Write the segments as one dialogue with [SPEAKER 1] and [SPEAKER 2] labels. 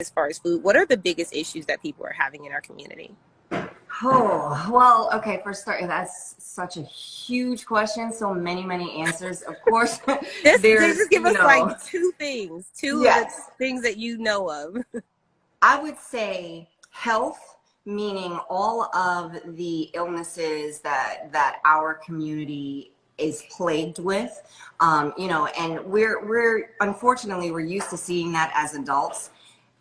[SPEAKER 1] as far as food? What are the biggest issues that people are having in our community?
[SPEAKER 2] Oh, well, okay, for start, that's such a huge question. So many answers. Of course,
[SPEAKER 1] Just give us like two of the
[SPEAKER 2] yes,
[SPEAKER 1] things that you know of.
[SPEAKER 2] I would say health, meaning all of the illnesses that our community is plagued with. And we're unfortunately we're used to seeing that as adults.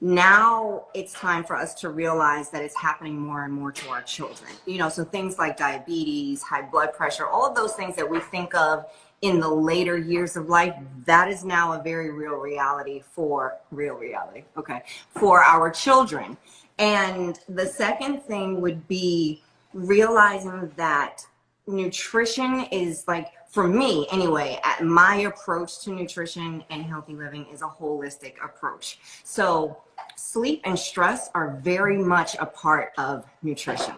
[SPEAKER 2] Now it's time for us to realize that it's happening more and more to our children. So things like diabetes, high blood pressure, all of those things that we think of in the later years of life, that is now a very real reality, okay, for our children. And the second thing would be realizing that nutrition is, like, for me anyway, my approach to nutrition and healthy living is a holistic approach. So sleep and stress are very much a part of nutrition.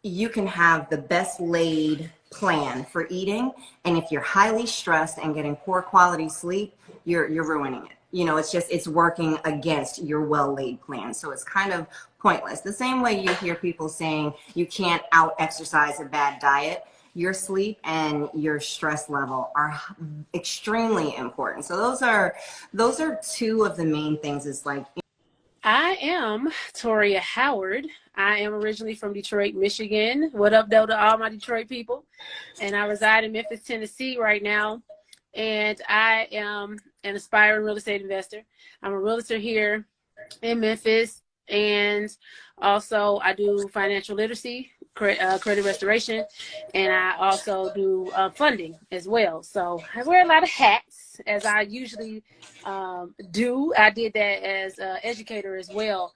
[SPEAKER 2] You can have the best laid plan for eating, and if you're highly stressed and getting poor quality sleep, you're ruining it. It's working against your well laid plan. So it's kind of pointless. The same way you hear people saying you can't out exercise a bad diet, your sleep and your stress level are extremely important. So those are two of the main things. Is like,
[SPEAKER 3] I am Toria Howard. I am originally from Detroit, Michigan. What up, though, to all my Detroit people? And I reside in Memphis, Tennessee right now. And I am an aspiring real estate investor. I'm a realtor here in Memphis. And also I do financial literacy, credit restoration, and I also do funding as well. So I wear a lot of hats, as I usually do. I did that as an educator as well.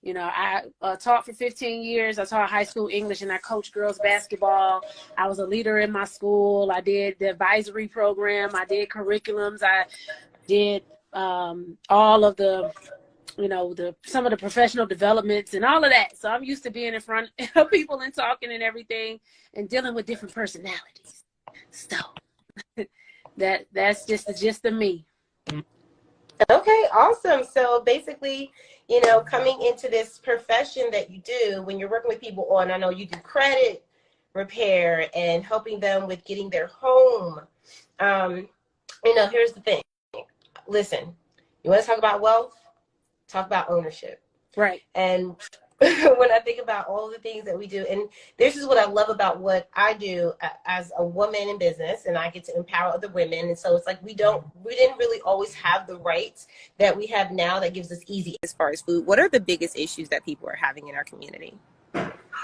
[SPEAKER 3] I taught for 15 years. I taught high school English, and I coached girls basketball. I was a leader in my school. I did the advisory program. I did curriculums. I did all of the some of the professional developments and all of that. So I'm used to being in front of people and talking and everything and dealing with different personalities. So that's just the gist of me.
[SPEAKER 4] Okay, awesome. So basically, coming into this profession that you do, when you're working with people on, I know you do credit repair and helping them with getting their home. Here's the thing. Listen, you want to talk about wealth? Talk about ownership.
[SPEAKER 3] Right.
[SPEAKER 4] And when I think about all the things that we do, and this is what I love about what I do as a woman in business, and I get to empower other women. And so it's like we didn't really always have the rights that we have now that gives us easy.
[SPEAKER 1] As far as food, what are the biggest issues that people are having in our community?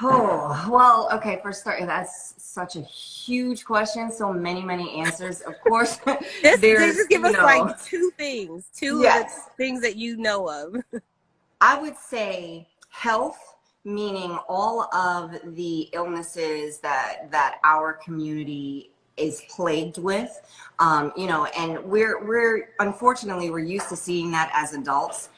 [SPEAKER 2] oh, well, okay, for start, that's such a huge question. So many answers. Of course,
[SPEAKER 1] just give us like two of the things that you know of.
[SPEAKER 2] I would say health, meaning all of the illnesses that our community is plagued with. And we're unfortunately we're used to seeing that as adults.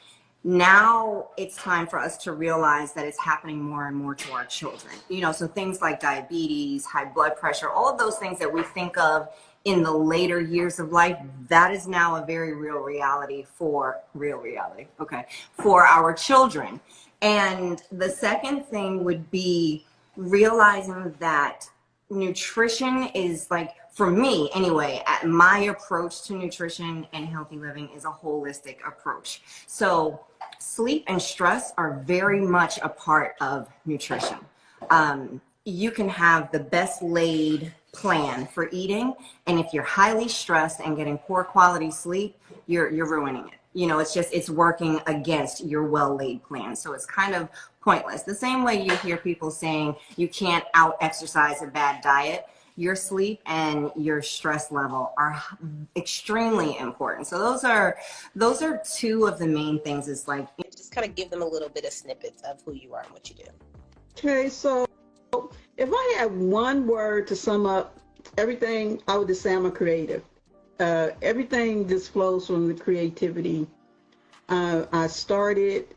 [SPEAKER 2] Now it's time for us to realize that it's happening more and more to our children. So things like diabetes, high blood pressure, all of those things that we think of in the later years of life, that is now a very real reality, okay, for our children. And the second thing would be realizing that nutrition is, like, for me anyway, my approach to nutrition and healthy living is a holistic approach. So sleep and stress are very much a part of nutrition. You can have the best laid plan for eating, and if you're highly stressed and getting poor quality sleep, you're ruining it. It's working against your well laid plan. So it's kind of pointless. The same way you hear people saying you can't out exercise a bad diet, your sleep and your stress level are extremely important. So those are two of the main things. Is like,
[SPEAKER 4] just kind of give them a little bit of snippets of who you are and what you do.
[SPEAKER 5] Okay, so if I had one word to sum up everything, I would just say I'm a creative. Everything just flows from the creativity. I started,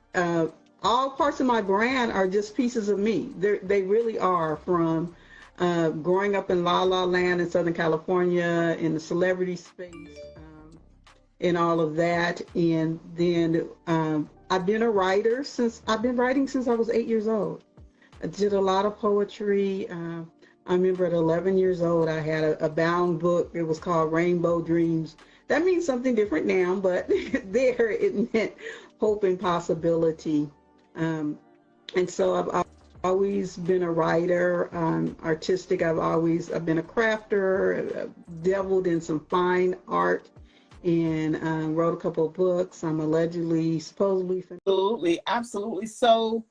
[SPEAKER 5] all parts of my brand are just pieces of me. They really are, from growing up in La La Land in Southern California, in the celebrity space, and all of that. And then I've been a writer I've been writing since I was 8 years old. I did a lot of poetry. I remember at 11 years old, I had a bound book. It was called Rainbow Dreams. That means something different now, but there it meant hope and possibility. And so I've always been a writer, artistic. I've been a crafter, dabbled in some fine art, and wrote a couple of books. I'm supposedly.
[SPEAKER 6] Absolutely. So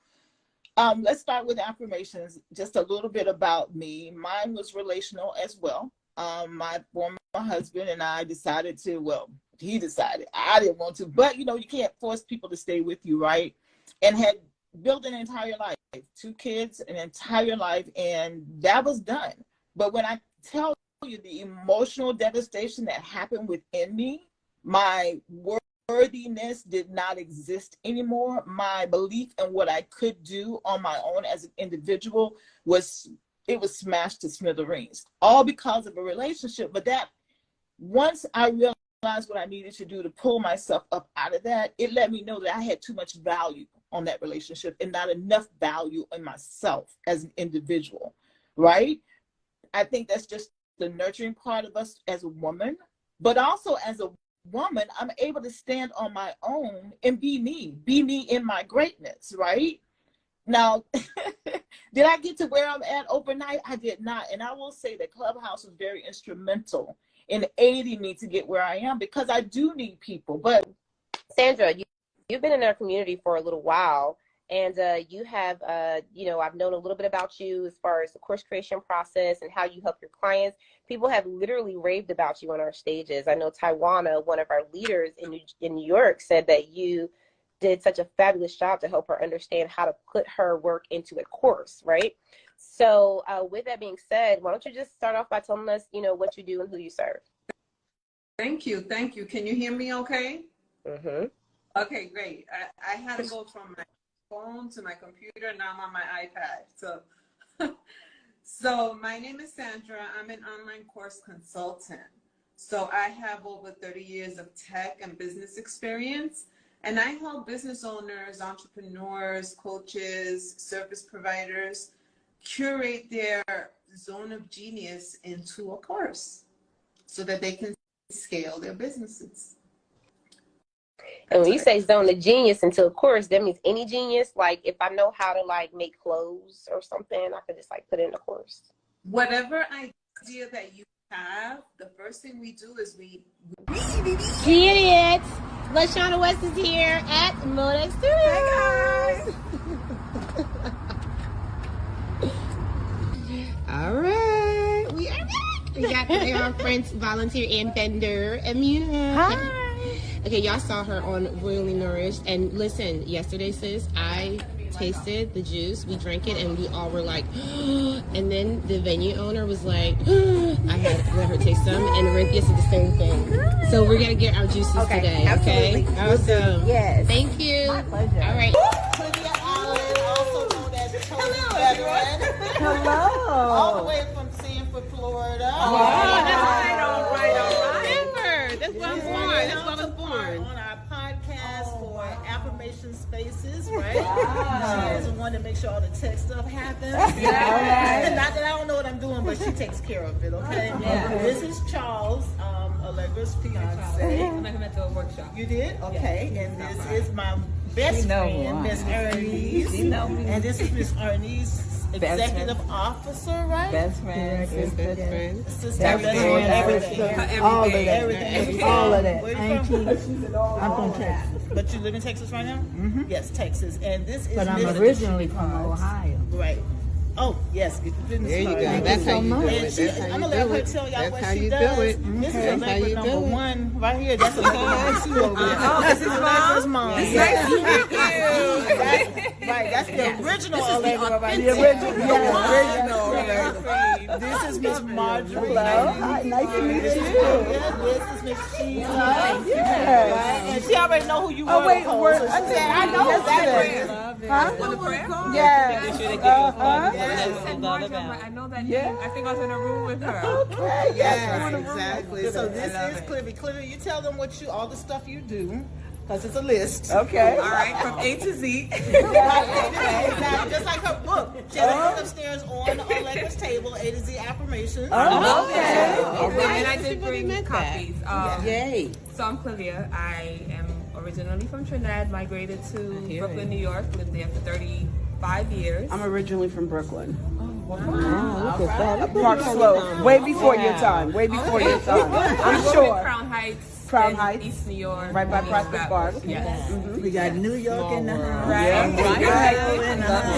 [SPEAKER 6] let's start with affirmations. Just a little bit about me. Mine was relational as well. My former husband and I decided to, well, he decided, I didn't want to, but you can't force people to stay with you, right? And had built an entire life, 2 kids, an entire life, and that was done. But when I tell you the emotional devastation that happened within me, my worthiness did not exist anymore. My belief in what I could do on my own as an individual was smashed to smithereens, all because of a relationship. But that, once I realized what I needed to do to pull myself up out of that, it let me know that I had too much value on that relationship and not enough value in myself as an individual, right? I think that's just the nurturing part of us as a woman, but also as a woman, I'm able to stand on my own and be me in my greatness, right? Now, did I get to where I'm at overnight? I did not. And I will say that Clubhouse was very instrumental in aiding me to get where I am, because I do need people. But
[SPEAKER 4] Sandra, you've been in our community for a little while, and you have, I've known a little bit about you as far as the course creation process and how you help your clients. People have literally raved about you on our stages. I know Taiwana, one of our leaders in New York, said that you did such a fabulous job to help her understand how to put her work into a course, right? So with that being said, why don't you just start off by telling us, what you do and who you serve?
[SPEAKER 7] Thank you. Can you hear me okay?
[SPEAKER 4] Mm-hmm.
[SPEAKER 7] Okay, great. I had to go from my phone to my computer. Now I'm on my iPad. So my name is Sandra. I'm an online course consultant. So I have over 30 years of tech and business experience. And I help business owners, entrepreneurs, coaches, service providers curate their zone of genius into a course so that they can scale their businesses.
[SPEAKER 4] And when you say zone of genius into a course, that means any genius. Like if I know how to make clothes or something, I could just put it in a course.
[SPEAKER 7] Whatever idea that you have, the first thing we do is we
[SPEAKER 1] Get it! LaShauna West is here at Modex Studios.
[SPEAKER 8] Hey guys! All right, we are back. We got our friends, Volunteer and Bender, Amina.
[SPEAKER 1] Hi.
[SPEAKER 8] Okay, y'all saw her on Royally Nourished, and listen, yesterday, sis, I tasted the juice. We drank it, and we all were like, and then the venue owner was like, I had to let her taste some, and Orinthia said the same thing. Good. So we're gonna get our juices today.
[SPEAKER 1] Absolutely.
[SPEAKER 8] Okay, awesome.
[SPEAKER 1] Yes.
[SPEAKER 8] Thank you.
[SPEAKER 1] My pleasure.
[SPEAKER 8] All right.
[SPEAKER 6] also known as Veteran.
[SPEAKER 1] Hello.
[SPEAKER 6] All the way from Sanford, Florida.
[SPEAKER 1] Oh, that's all right.
[SPEAKER 8] Denver. That's where I'm born. That's where I was born.
[SPEAKER 6] On our podcast for Affirmation Spaces, right? Wow. She is the one to make sure all the tech stuff happens. Yeah. Not that I don't know what I'm doing, but she takes care of it, okay? Yeah. This is Charles, Allegra's fiance.
[SPEAKER 9] I'm not to a workshop.
[SPEAKER 6] You did? Okay. Yeah. And this is my best friend, Miss Ernest. And this is Miss Ernest. Executive officer, right?
[SPEAKER 9] Best friend,
[SPEAKER 6] sister,
[SPEAKER 9] everything. All of that.
[SPEAKER 6] Where are you from? I'm from Texas. But you live in Texas right now? Mm-hmm. Yes, Texas. And this is.
[SPEAKER 9] But I'm originally from Ohio.
[SPEAKER 6] Right. Oh, yes. Get the business
[SPEAKER 9] there you
[SPEAKER 6] card.
[SPEAKER 9] go. That's how you do it.
[SPEAKER 6] I'm going to let her tell y'all what she does. This is Allegra number one right here. That's Allegra's over there. Oh, this is Allegra's mom. Nice to meet you. Right, that's the original Allegra right here. The original. This is Miss Marjorie.
[SPEAKER 9] Hello. Hi, nice to meet you.
[SPEAKER 6] This is Miss Sheila. And she already know who you are. Oh, wait, I know that.
[SPEAKER 9] Huh?
[SPEAKER 6] Yeah.
[SPEAKER 9] I know that. Yeah. I think I was in a room with her.
[SPEAKER 6] Okay. Yes, exactly. So this is Clivy. Clivy, you tell them all the stuff you do. because it's a list.
[SPEAKER 10] Okay.
[SPEAKER 7] All right, from A to Z.
[SPEAKER 6] Exactly. Just like her book. She has a book upstairs on Allegra's table, A to Z affirmations.
[SPEAKER 7] And I did bring copies.
[SPEAKER 10] Yay.
[SPEAKER 7] So I'm Clivia. I am originally from Trinidad, migrated to Brooklyn, New York, lived there for 35 years.
[SPEAKER 10] I'm originally from Brooklyn.
[SPEAKER 5] Look at that.
[SPEAKER 10] Park Slope. Way before your time. Way before your time. I'm sure.
[SPEAKER 7] Crown Heights.
[SPEAKER 10] Crown
[SPEAKER 7] in
[SPEAKER 10] Heights.
[SPEAKER 7] East New York.
[SPEAKER 10] Right by Prospect Park.
[SPEAKER 7] Yes.
[SPEAKER 5] We got New York in the house.
[SPEAKER 10] Right.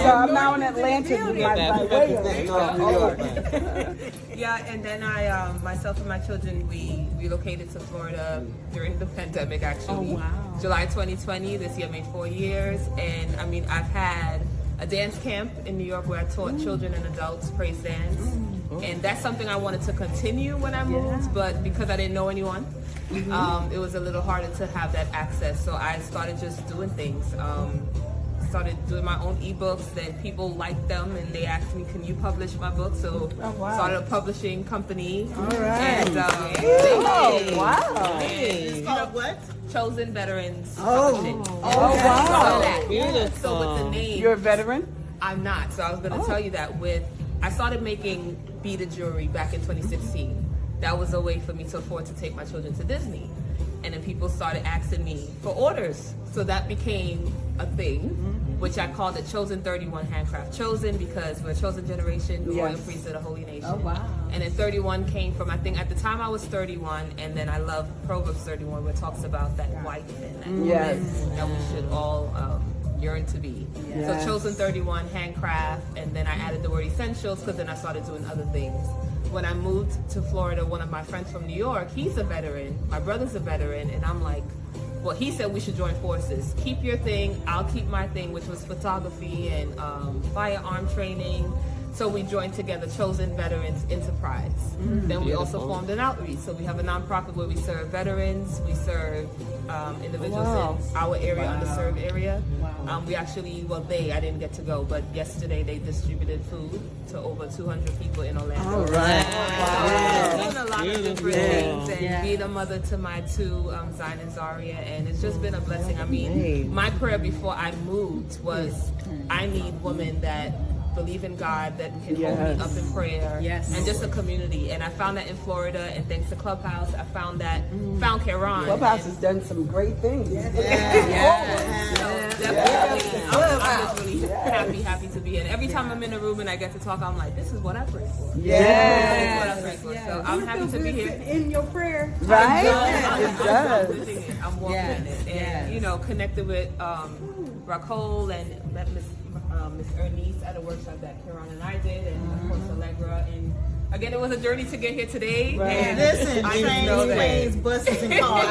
[SPEAKER 10] So I'm now in Atlanta. My way of New York.
[SPEAKER 7] Yeah, and then I, myself and my children, we relocated to Florida during the pandemic, actually.
[SPEAKER 8] Oh, wow.
[SPEAKER 7] July 2020, this year made 4 years. And I mean, I've had a dance camp in New York where I taught children and adults praise dance. And that's something I wanted to continue when I moved, but because I didn't know anyone, it was a little harder to have that access. So I started just doing things. Started doing my own ebooks, then people liked them and they asked me, can you publish my book? So started a publishing company.
[SPEAKER 10] All right.
[SPEAKER 7] And,
[SPEAKER 10] Wow.
[SPEAKER 6] It's called what?
[SPEAKER 7] Chosen Veterans
[SPEAKER 10] Oh,
[SPEAKER 7] Publishing.
[SPEAKER 10] wow.
[SPEAKER 7] Beautiful. So with the name,
[SPEAKER 10] You're a veteran?
[SPEAKER 7] I'm not. So I was going to tell you that I started making beaded jewelry back in 2016. That was a way for me to afford to take my children to Disney. And then people started asking me for orders. So that became a thing, which I called it Chosen 31 Handcraft. Chosen because we're a chosen generation, the royal priesthood, a holy nation.
[SPEAKER 10] Oh, wow.
[SPEAKER 7] And then 31 came from, I think at the time I was 31, and then I love Proverbs 31 where it talks about that wife and that woman that we should all yearn to be.
[SPEAKER 10] Yes.
[SPEAKER 7] So Chosen 31 Handcraft, and then I added the word essentials because then I started doing other things. When I moved to Florida, one of my friends from New York, he's a veteran, my brother's a veteran, and I'm like, well, he said we should join forces. Keep your thing, I'll keep my thing, which was photography and firearm training. So we joined together Chosen Veterans Enterprise. Then we also formed an outreach. So we have a nonprofit where we serve veterans, we serve individuals in our area, underserved area. We actually, I didn't get to go, but yesterday they distributed food to over 200 people in Orlando.
[SPEAKER 10] All right.
[SPEAKER 7] So we're doing a lot of different things, and being a mother to my two, Zion and Zaria, and it's just been a blessing. I mean, my prayer before I moved was, I need women that believe in God, that can hold me up in prayer, and just a community. And I found that in Florida, and thanks to Clubhouse, I found Karen.
[SPEAKER 10] Clubhouse has done some great things.
[SPEAKER 7] I'm just really happy to be here. And every time I'm in a room and I get to talk, I'm like, this is what I pray for. So I'm happy to be here.
[SPEAKER 5] In your prayer.
[SPEAKER 10] Right?
[SPEAKER 7] I'm living it. I'm walking in it. And, connected with Raquel and met Miss Ernice at a workshop that Karen and I did, and of course Allegra. And again, it was a journey to get here today.
[SPEAKER 10] Right.
[SPEAKER 7] And
[SPEAKER 6] Listen,
[SPEAKER 7] I
[SPEAKER 6] trains, planes, buses, and cars.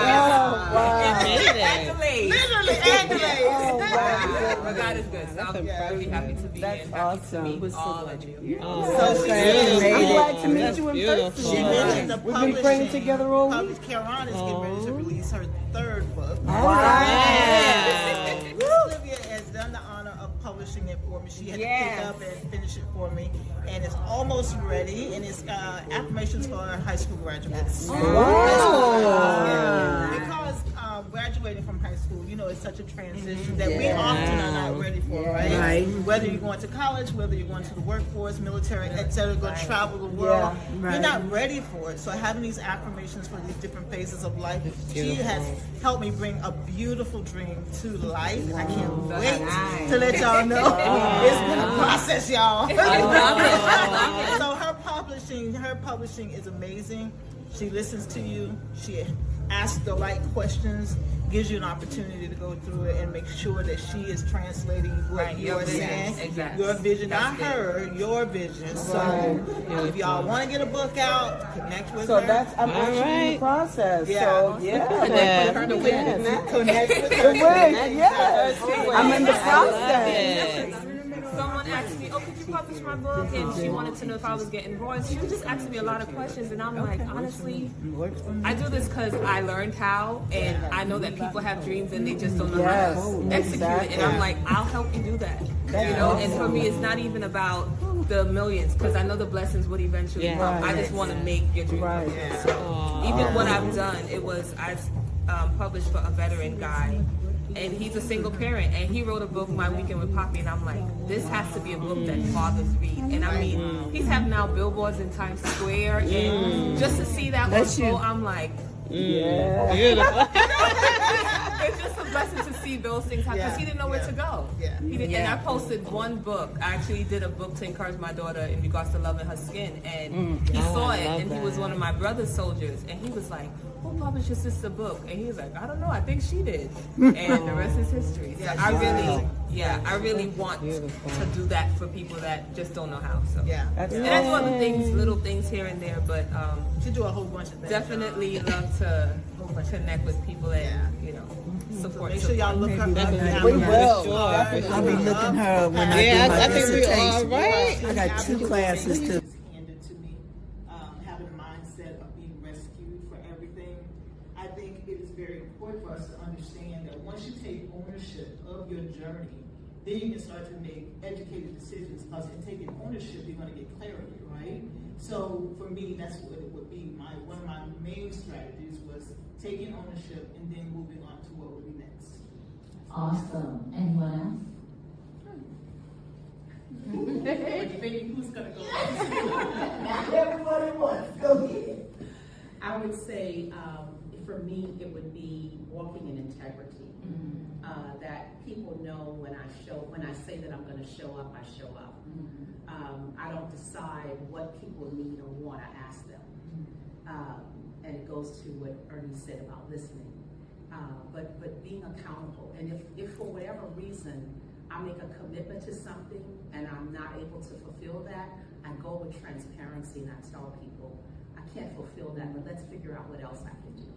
[SPEAKER 7] Accolades.
[SPEAKER 6] Literally accolades.
[SPEAKER 10] Oh, wow.
[SPEAKER 7] But God is good. So I'm really happy to be here.
[SPEAKER 10] That's awesome.
[SPEAKER 7] Meet all of you.
[SPEAKER 6] So she
[SPEAKER 10] I'm glad to meet you in person.
[SPEAKER 6] She mentioned the
[SPEAKER 10] We've
[SPEAKER 6] publishing.
[SPEAKER 10] been praying together all week.
[SPEAKER 6] Karen is getting ready to release her third book.
[SPEAKER 10] Wow.
[SPEAKER 6] Olivia has done the honor of publishing it for me. She had to pick up and finish it for me, and it's almost ready. And it's affirmations for high school graduates. Because graduating from high school, it's such a transition that we often are not ready for, right? Whether you're going to college, whether you're going to the workforce, military, etc., going to travel the world, you're not ready for it. So having these affirmations for these different phases of life, she has helped me bring a beautiful dream to life. I can't wait to let y'all know. It's been a process, y'all. So her publishing is amazing. She listens to you. She asks the right questions, gives you an opportunity to go through it and make sure that she is translating what you're saying.
[SPEAKER 7] Exactly.
[SPEAKER 6] Your vision, not her, your vision. So if y'all want to get a book out, connect with her.
[SPEAKER 10] So I'm actually in the process.
[SPEAKER 6] Yeah.
[SPEAKER 10] So
[SPEAKER 6] Connect with her to win. Connect with her.
[SPEAKER 10] Yes. I'm in the process.
[SPEAKER 7] Someone asked me, could you publish my book? And she wanted to know if I was getting royalties. She was just asking me a lot of questions, and I'm like, honestly, I do this because I learned how, and I know that people have dreams and they just don't know how to execute it. And I'm like, I'll help you do that. And for me, it's not even about the millions, because I know the blessings would eventually come. I just want to make your dream come true. So even what I've done,
[SPEAKER 9] published for a veteran guy, and he's a single parent, and he wrote a book, My Weekend with Poppy, and I'm like, this has to be a book that fathers read. And I mean, he's having now billboards in Times Square, and just to see that unfold, I'm like,
[SPEAKER 6] Yeah.
[SPEAKER 9] Beautiful. It's just a blessing to see those things happen, because he didn't know where to go. And I posted one book. I actually did a book to encourage my daughter in regards to loving her skin, and he saw it, and he was one of my brother's soldiers, and he was like, who published your sister book? And he was like, I don't know, I think she did. And the rest is history. So I really want to do that for people that just don't know how. So and I do other things, little things here and there, but
[SPEAKER 7] to do a whole bunch of things.
[SPEAKER 9] Definitely love to connect with people and support.
[SPEAKER 7] Make sure y'all look her up.
[SPEAKER 10] We will.
[SPEAKER 11] I'll be looking her up when I do my
[SPEAKER 10] I think we
[SPEAKER 11] dissertation.
[SPEAKER 10] all right.
[SPEAKER 11] I got 2 classes too.
[SPEAKER 12] Handed to me, having a mindset of being rescued for everything. I think it is very important for us to understand that once you take ownership of your journey, then you can start to make educated decisions. Because in taking ownership, you're going to get clarity, right? So for me, that's what it would be. One of my main strategies was taking ownership and then moving on to what would be next.
[SPEAKER 13] Awesome. Anyone else?
[SPEAKER 12] Who's going to go next? Everybody wants. Go ahead.
[SPEAKER 14] I would say, for me, it would be walking in integrity. That people know when I say that I'm going to show up, I show up. I don't decide what people need or want. I ask them. And it goes to what Ernie said about listening. But being accountable. And if for whatever reason I make a commitment to something and I'm not able to fulfill that, I go with transparency and I tell people, I can't fulfill that, but let's figure out what else I can do.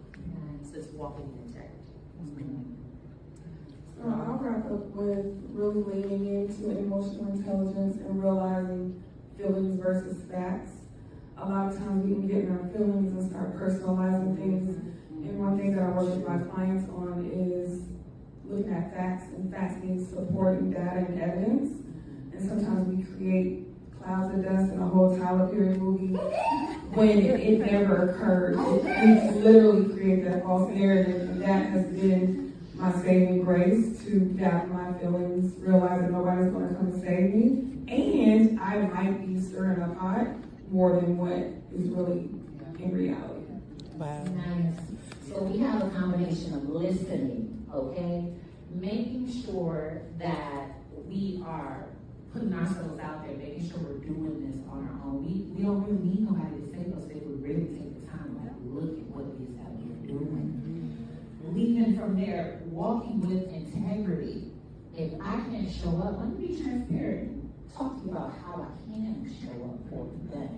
[SPEAKER 14] So it's walking in integrity.
[SPEAKER 15] So I'll wrap up with really leaning into emotional intelligence and realizing feelings versus facts. A lot of times we can get in our feelings and start personalizing things. And one thing that I work with my clients on is looking at facts, and facts means supporting data and evidence. And sometimes we create clouds of dust in a whole Tyler Perry movie when it never occurred. We literally create that false narrative, and that has been my saving grace to doubt my feelings, realize that nobody's going to come and save me, and I might be stirring a pot more than what is really in reality.
[SPEAKER 13] Wow. Nice. So we have a combination of listening, okay? Making sure that we are putting ourselves out there, making sure we're doing this on our own. We don't really need nobody to save us if we really take the time to look at what it is that we're doing. Leaving from there, walking with integrity. If I can't show up, let me be transparent. Talk to you about how I can show up for them.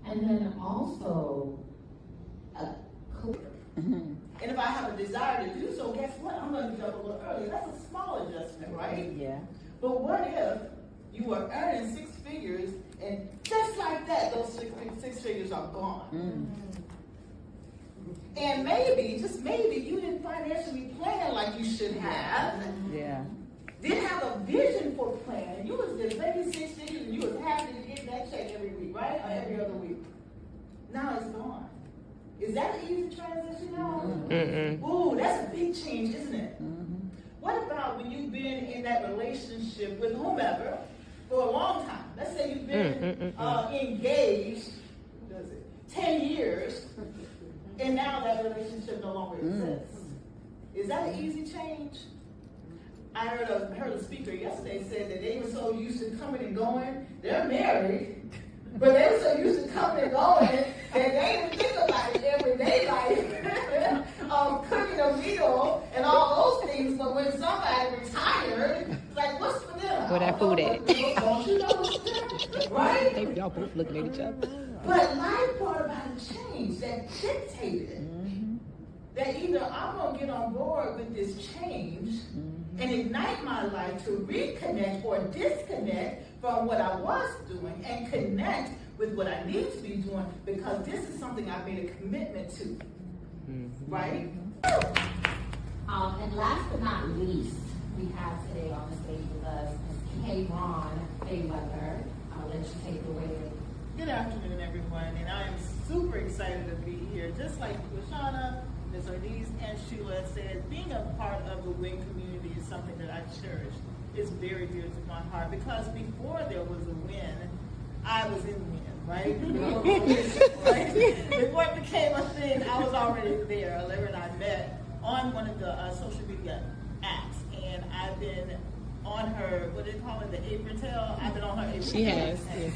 [SPEAKER 13] And then also,
[SPEAKER 12] And if I have a desire to do so, guess what? I'm going to jump a little early. That's a small adjustment, right?
[SPEAKER 10] Yeah.
[SPEAKER 12] But what if you were earning 6 figures and just like that, those six figures are gone? And maybe, just maybe, you didn't financially plan like you should have.
[SPEAKER 10] Yeah.
[SPEAKER 12] Didn't have a vision for planning. You was just making 6 figures and you was happy to get that check every week, right? Or every other week. Now it's gone. Is that an easy transition now? Ooh, that's a big change, isn't it? What about when you've been in that relationship with whomever for a long time? Let's say you've been engaged, 10 years, and now that relationship no longer exists. Is that an easy change? I heard a speaker yesterday said that they were so used to coming and going. They're married, but they were so used to coming and going that they didn't think about it everyday life of cooking a meal and all those things. But when somebody retired, it's like, what's for dinner?
[SPEAKER 8] Where that food at?
[SPEAKER 12] Don't you know what's for dinner? Right?
[SPEAKER 8] Y'all both looking at each other.
[SPEAKER 12] But life brought about a change that dictated that either I'm going to get on board with this change and ignite my life to reconnect or disconnect from what I was doing and connect with what I need to be doing, because this is something I've made a commitment to. Right?
[SPEAKER 13] And last but not least, we have today on the stage with us Ms. Kay Ron Fayweather. I'll let you take it away.
[SPEAKER 12] Good afternoon, everyone, and I am super excited to be here. Just like LaShawna, Ms. Ortiz and Sheila said, being a part of the W.I.N community is something that I cherish. It's very dear to my heart because before there was a W.I.N, I was in W.I.N, right? Right? Before it became a thing, I was already there. Larry and I met on one of the social media apps, and I've been on her, what do they call it, the apron tail? I've been on her apron tail.
[SPEAKER 8] She has, yes.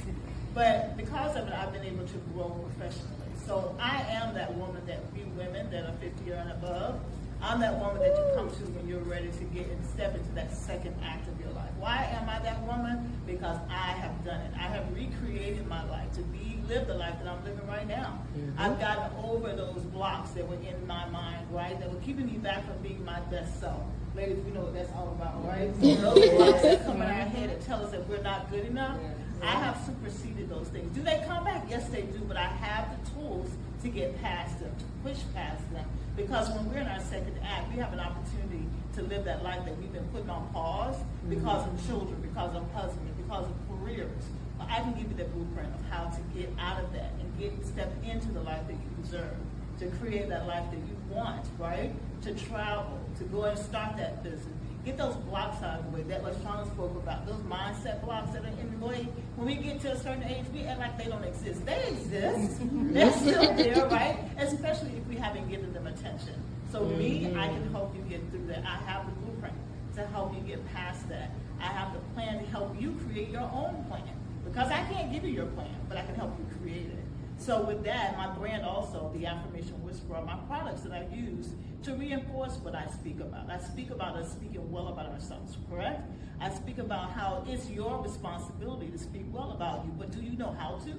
[SPEAKER 12] But because of it, I've been able to grow professionally. So I am that woman that we women that are 50 and above, I'm that woman that you come to when you're ready to get and step into that second act of your life. Why am I that woman? Because I have done it. I have recreated my life to live the life that I'm living right now. Mm-hmm. I've gotten over those blocks that were in my mind, right, that were keeping me back from being my best self. Ladies, we know what that's all about, right? So those blocks that come in our head and tell us that we're not good enough, I have superseded those things. Do they come back? Yes, they do, but I have the tools to get past them, to push past them. Because when we're in our second act, we have an opportunity to live that life that we've been putting on pause because of children, because of husband, because of careers. But I can give you the blueprint of how to get out of that and step into the life that you deserve, to create that life that you want, right? To travel, to go and start that business. Get those blocks out of the way that LaShawn spoke about, those mindset blocks that are in the way. When we get to a certain age, we act like they don't exist. They exist. They're still there, right? Especially if we haven't given them attention. So me, I can help you get through that. I have the blueprint to help you get past that. I have the plan to help you create your own plan. Because I can't give you your plan, but I can help you create it. So with that, my brand also, the Affirmation Whisperer, my products that I use to reinforce what I speak about. I speak about us speaking well about ourselves, correct? I speak about how it's your responsibility to speak well about you, but do you know how to?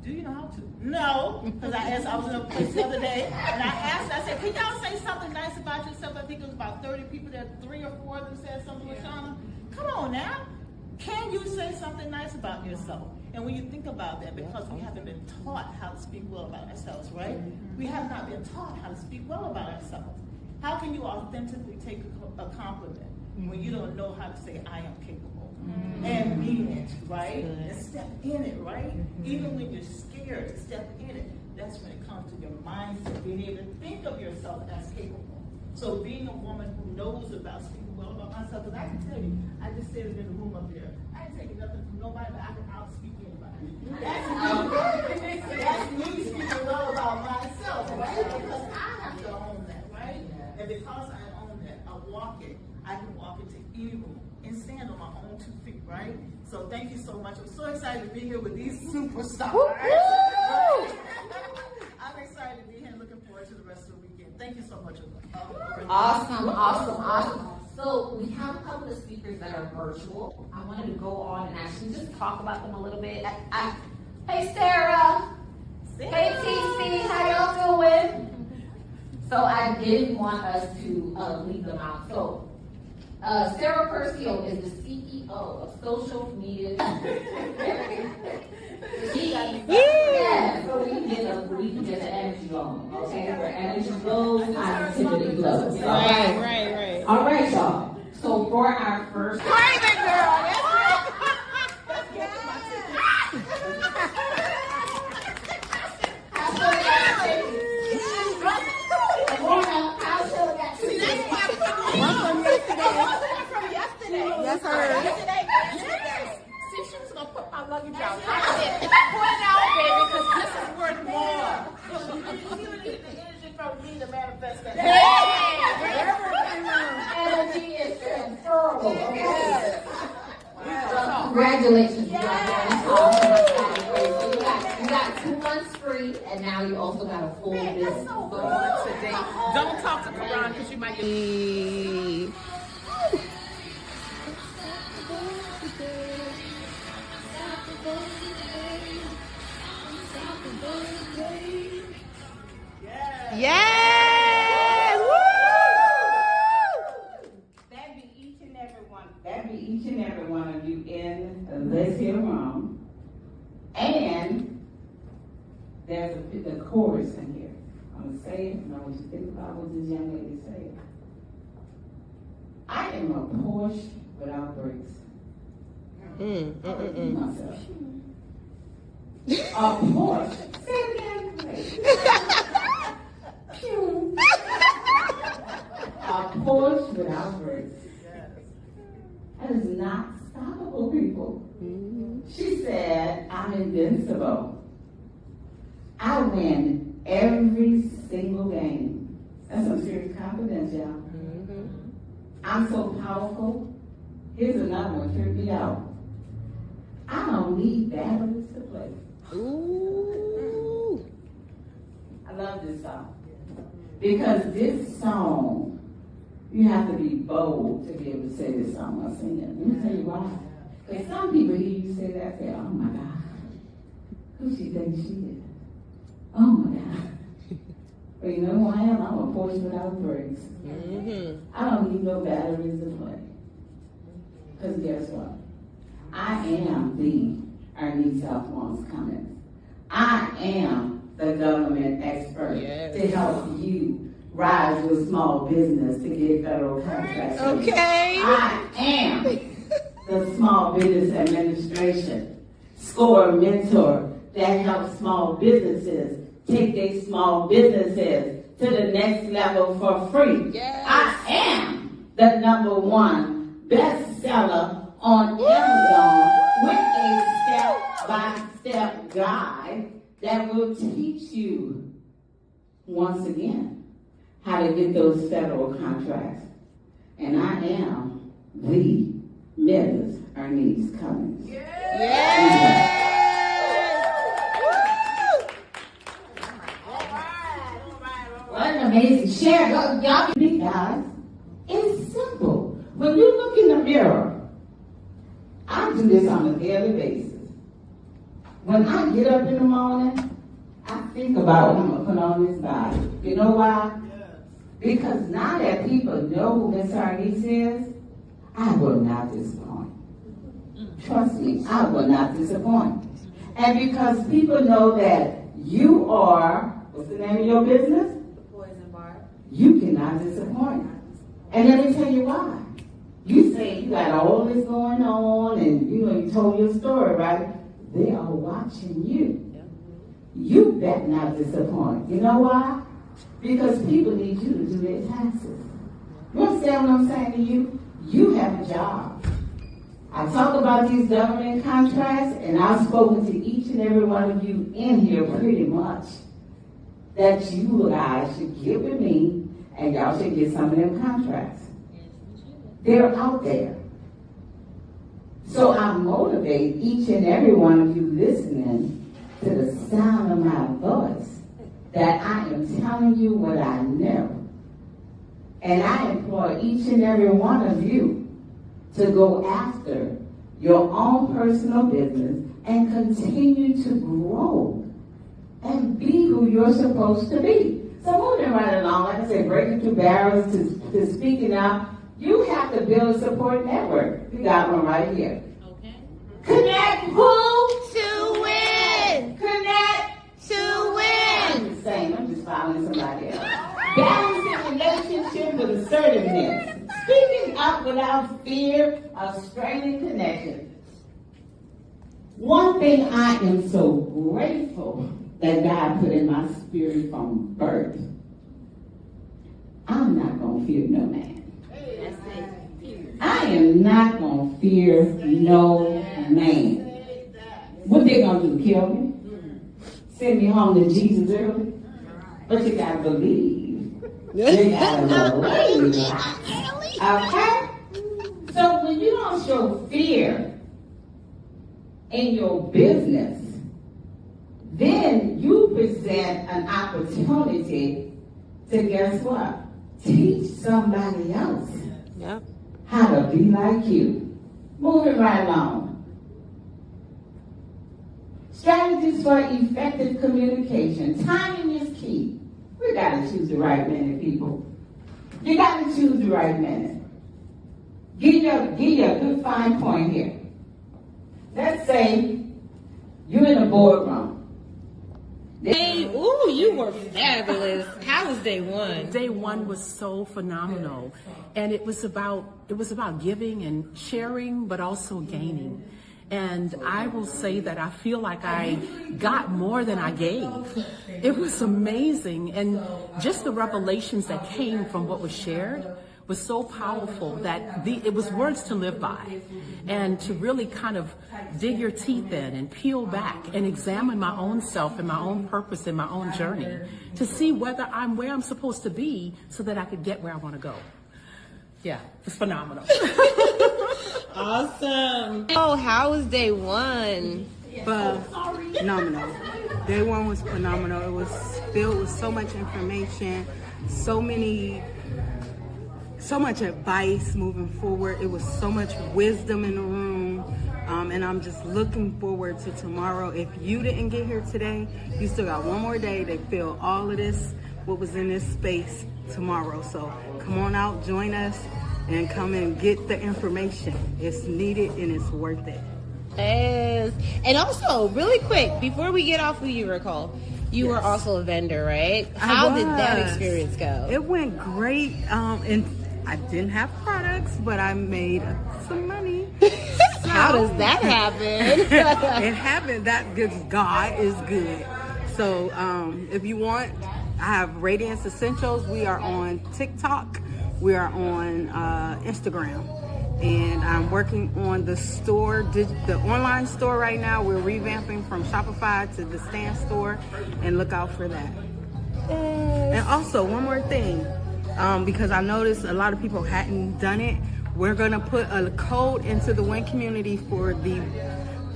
[SPEAKER 12] Do you know how to? No, because I was in a place the other day, and I said, can y'all say something nice about yourself? I think it was about 30 people there, 3 or 4 of them said something, LaShawn. Come on now. Can you say something nice about yourself? And when you think about that, because we haven't been taught how to speak well about ourselves, right? We have not been taught how to speak well about ourselves. How can you authentically take a compliment when you don't know how to say, I am capable? And mean it, right? And step in it, right? Even when you're scared to step in it, that's when it comes to your mindset, being able to think of yourself as capable. So being a woman who knows about speaking well about myself, because I can tell you, I just said it in the room up there, I ain't taking nothing from nobody, but I can outspeak anybody. That's me speaking well about myself, right? Because I have to own that, right? And because I own that, I walk it, I can walk into any room and stand on my own 2 feet, right? So thank you so much. I'm so excited to be here with these superstars. I'm excited to be here and looking forward to the rest of the weekend. Thank you so much.
[SPEAKER 13] Awesome. So we have a couple of speakers that are virtual. I wanted to go on and actually just talk about them a little bit. Hey, Sarah. Hey, TC. How y'all doing? So I didn't want us to leave them out. So Sarah Percio is the CEO of social media. Yeah, so we can get the energy going, okay? Where energy goes, positivity flows.
[SPEAKER 8] Right.
[SPEAKER 13] All right, y'all. So for our first...
[SPEAKER 1] Private girl, that's right.
[SPEAKER 10] Yes, sir.
[SPEAKER 1] See, she was gonna put my luggage out. I said, put it out, baby, because this is worth more. You would need the energy from me to manifest that.
[SPEAKER 13] Energy is transferable. Okay? Congratulations. You got 2 months free, and now you also got a full business.
[SPEAKER 9] Today. Don't talk to Karan because you might get...
[SPEAKER 8] Yes! Woo!
[SPEAKER 10] That be each and every one of you in this here room. And there's the chorus in here. I'm going to say it, and I want you to think about what this young lady said. I am a Porsche without brakes. Myself. A Porsche. Say it again. Pew. A Porsche without brakes. That is not stoppable, people. She said, I'm invincible. I win every single game. That's some serious confidence, y'all. I'm so powerful. Here's another one, trick me out. I don't need batteries to play.
[SPEAKER 8] Ooh.
[SPEAKER 10] I love this song. Because this song, you have to be bold to be able to say this song while singing. Let me tell you why. Because some people hear you say that, say, oh my God, who she thinks she is? Oh my God. But you know who I am? I'm a Porsche without brakes. I don't need no batteries to play. Because guess what? I am the Ernie Alphonse Cummings. I am the government expert to help you rise your small business to get federal contracts.
[SPEAKER 8] Okay.
[SPEAKER 10] I am the Small Business Administration score mentor that helps small businesses take their small businesses to the next level for free.
[SPEAKER 8] Yes.
[SPEAKER 10] I am the #1 bestseller on Amazon with a step-by-step guide that will teach you, once again, how to get those federal contracts. And I am the Mrs. Ernest Cummings.
[SPEAKER 8] Yes.
[SPEAKER 10] What an amazing share. Y'all can be guys. It's simple. When you look in the mirror, I do this on a daily basis. When I get up in the morning, I think about what I'm going to put on this body. You know why? Because now that people know who Miss Ernest is, I will not disappoint. Trust me, I will not disappoint. And because people know that you are, what's the name of your business?
[SPEAKER 9] The Poison Bar.
[SPEAKER 10] You cannot disappoint. And let me tell you why. You say you got all this going on and you told your story, right? They are watching you. You better not disappoint. You know why? Because people need you to do their taxes. You understand what I'm saying to you? You have a job. I talk about these government contracts, and I've spoken to each and every one of you in here pretty much that you guys should get with me, and y'all should get some of them contracts. They're out there. So I motivate each and every one of you listening to the sound of my voice that I am telling you what I know. And I implore each and every one of you to go after your own personal business and continue to grow and be who you're supposed to be. So moving right along, like I said, breaking through barriers to speaking out, you have to build a support network. We got one right here.
[SPEAKER 8] Okay.
[SPEAKER 10] Connect who?
[SPEAKER 8] To win.
[SPEAKER 10] Connect
[SPEAKER 8] To win.
[SPEAKER 10] I'm just saying, I'm just following somebody else. Balancing relationship with assertiveness. Speaking up without fear of straining connection. One thing I am so grateful that God put in my spirit from birth. I'm not going to fear no man. I am not going to fear no man. What they going to do, kill me? Send me home to Jesus early? But you got to believe. You got to believe. Okay? So when you don't show fear in your business, then you present an opportunity to, guess what? Teach somebody else how to be like you. Moving right along. Strategies for effective communication. Timing is key. We got to choose the right minute, people. You got to choose the right minute. Give you a good fine point here. Let's say you're in a boardroom.
[SPEAKER 8] Hey, ooh, you were fabulous. How was day one?
[SPEAKER 14] Day one was so phenomenal, and it was about giving and sharing, but also gaining. And I will say that I feel like I got more than I gave. It was amazing, and just the revelations that came from what was shared
[SPEAKER 16] was so powerful that it was words to live by, and to really kind of dig your teeth in and peel back and examine my own self and my own purpose and my own journey to see whether I'm where I'm supposed to be so that I could get where I want to go. Yeah, it's phenomenal.
[SPEAKER 8] Awesome. Oh, how was day one?
[SPEAKER 17] Phenomenal. Day one was phenomenal. It was filled with so much information, so much advice moving forward. It was so much wisdom in the room. And I'm just looking forward to tomorrow. If you didn't get here today, you still got one more day to feel all of this, what was in this space tomorrow. So come on out, join us, and come and get the information. It's needed and it's worth it.
[SPEAKER 8] Yes. And also, really quick, before we get off of you, Nicole, you were also a vendor, right? How did that experience go?
[SPEAKER 17] It went great. And I didn't have products, but I made some money.
[SPEAKER 8] How does that happen?
[SPEAKER 17] It happened. That good God is good. So if you want, I have Radiance Essentials. We are on TikTok. We are on Instagram. And I'm working on the store, the online store right now. We're revamping from Shopify to the Stand store, and look out for that. And also, one more thing, because I noticed a lot of people hadn't done it. We're gonna put a code into the W.I.N community for the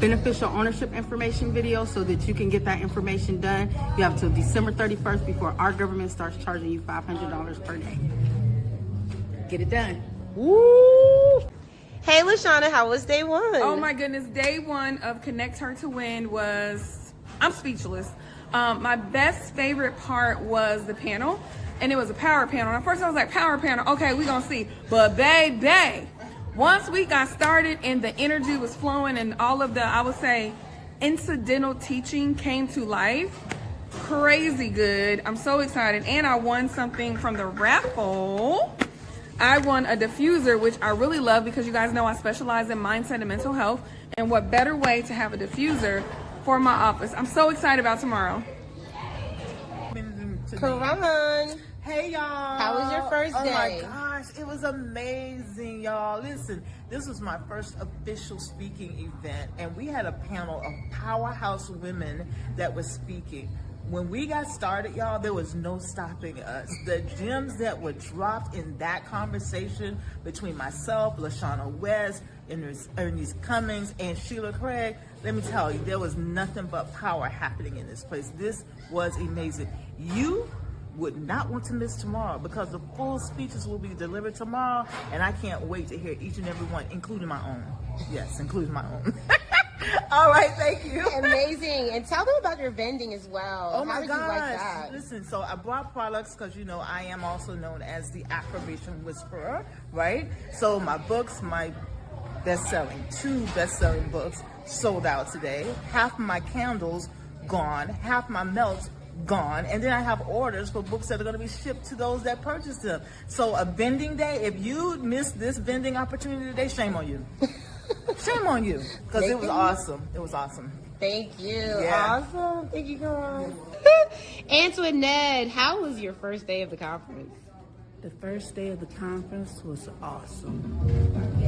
[SPEAKER 17] beneficial ownership information video so that you can get that information done. You have till December 31st before our government starts charging you $500 per day. Get it done.
[SPEAKER 8] Woo! Hey, LaShawna, how was day one?
[SPEAKER 18] Oh my goodness, day one of Connect Her to Win was, I'm speechless. My best favorite part was the panel, and it was a power panel. At first I was like, power panel, okay, we gonna see. But baby, once we got started and the energy was flowing and all of the, I would say, incidental teaching came to life, crazy good. I'm so excited. And I won something from the raffle. I won a diffuser, which I really love because you guys know I specialize in mindset and mental health. And what better way to have a diffuser for my office. I'm so excited about tomorrow.
[SPEAKER 8] Karan.
[SPEAKER 6] Hey y'all.
[SPEAKER 8] How was your first day?
[SPEAKER 6] Oh my gosh, it was amazing, y'all. Listen, this was my first official speaking event, and we had a panel of powerhouse women that was speaking. When we got started, y'all, there was no stopping us. The gems that were dropped in that conversation between myself, LaShawna West, Ernest Cummings, and Sheila Craig, let me tell you, there was nothing but power happening in this place. This was amazing. You would not want to miss tomorrow because the full speeches will be delivered tomorrow, and I can't wait to hear each and every one, including my own. Yes, including my own. All right, thank you.
[SPEAKER 8] Amazing. And tell them about your vending as well.
[SPEAKER 6] Oh my
[SPEAKER 8] How did you like
[SPEAKER 6] gosh.
[SPEAKER 8] that?
[SPEAKER 6] Listen, so I brought products because, you know, I am also known as the affirmation whisperer, right? So my books, my two best-selling books sold out today. Half my candles gone, half my melts gone, and then I have orders for books that are going to be shipped to those that purchase them. So a vending day, if you missed this vending opportunity today, shame on you. Shame on you, because it was awesome. It was awesome.
[SPEAKER 8] Thank you.
[SPEAKER 6] Yeah.
[SPEAKER 8] Awesome. Thank you, Karan. Antoinette, how was your first day of the conference?
[SPEAKER 11] The first day of the conference was awesome.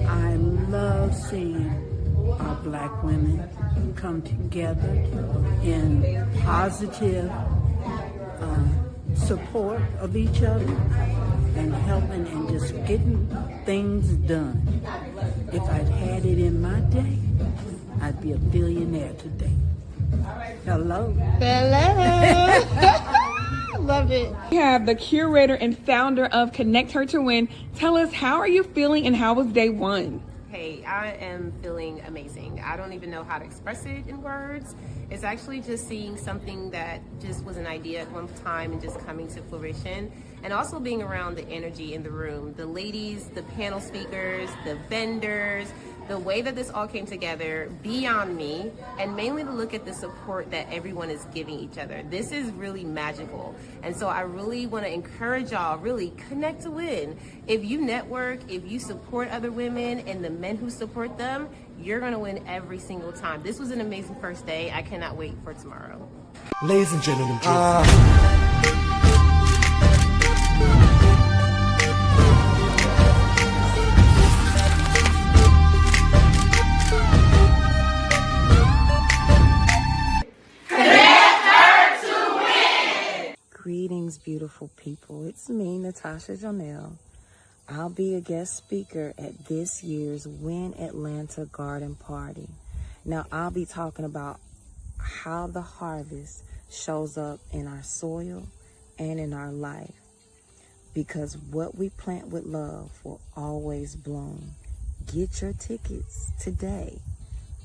[SPEAKER 11] I love seeing our Black women come together in positive support of each other and helping and just getting things done. If I'd had it in my day, I'd be a billionaire today. Hello.
[SPEAKER 8] Hello. Love it.
[SPEAKER 18] We have the curator and founder of Connect Her to Win. Tell us, how are you feeling and how was day one?
[SPEAKER 19] Hey, I am feeling amazing. I don't even know how to express it in words. It's actually just seeing something that just was an idea at one time and just coming to fruition. And also being around the energy in the room, the ladies, the panel speakers, the vendors, the way that this all came together beyond me, and mainly to look at the support that everyone is giving each other. This is really magical. And so I really want to encourage y'all, really connect to win. If you network, if you support other women and the men who support them, you're going to win every single time. This was an amazing first day. I cannot wait for tomorrow.
[SPEAKER 20] Ladies and gentlemen, beautiful people. It's me, Natasha Jonelle. I'll be a guest speaker at this year's W.I.N Atlanta Garden Party. Now, I'll be talking about how the harvest shows up in our soil and in our life. Because what we plant with love will always bloom. Get your tickets today.